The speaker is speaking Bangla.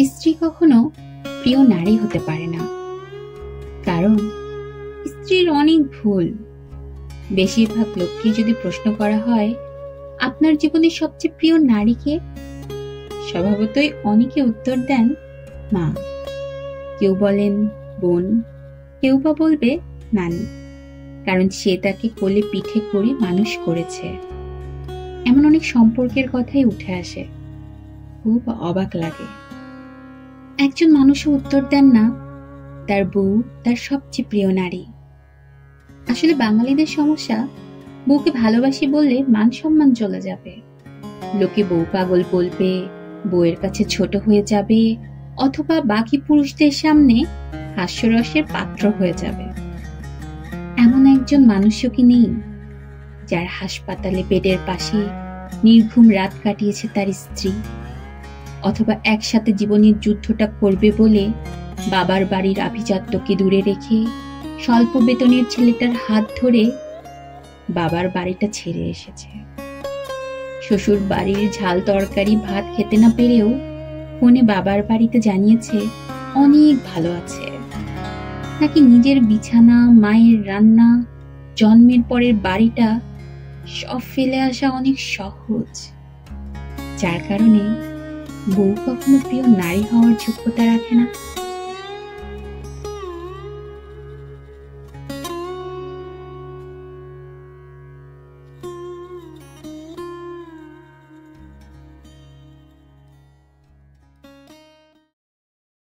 স্ত্রী কখনো প্রিয় নারী হতে পারে না, কারণ স্ত্রীর অনেক ভুল। বেশিরভাগ লোককে যদি প্রশ্ন করা হয় আপনার জীবনের সবচেয়ে প্রিয় নারীকে, স্বভাবতই অনেকে উত্তর দেন মা, কেউ বলেন বোন, কেউ বা বলবে নানি, কারণ সে তাকে কোলে পিঠে করে মানুষ করেছে। এমন অনেক সম্পর্কের কথাই উঠে আসে, খুব অবাক লাগে। একজন মানুষও উত্তর দেন না তার বউ তার সবচেয়ে প্রিয় নারী। আসলে বাঙালিদের সমস্যা, বউকে ভালোবাসি বললে মান সম্মান চলে যাবে, লোকে বউ পাগল বলবে, বউয়ের কাছে ছোট হয়ে যাবে, অথবা বাকি পুরুষদের সামনে হাস্যরসের পাত্র হয়ে যাবে। এমন একজন মানুষও কি নেই যার হাসপাতালে বেডের পাশে নির্ঘুম রাত কাটিয়েছে তার স্ত্রী, অথবা একসাথে জীবনের যুদ্ধটা করবে বলে বাবার বাড়ির আভিজাত্যকে দূরে রেখে স্বল্প বেতনের ছেলেটার হাত ধরে বাবার বাড়িটা ছেড়ে এসেছে। শ্বশুর বাড়ির ঝাল তরকারি ভাত খেতে না পেরেও ফোনে বাবার বাড়িতে জানিয়েছে অনেক ভালো আছে, নাকি নিজের বিছানা, মায়ের রান্না, জন্মের পরের বাড়িটা সব ফেলে আসা অনেক সহজ, যার কারণে বউ কখনো প্রিয় নারী হওয়ার যোগ্যতা রাখে না।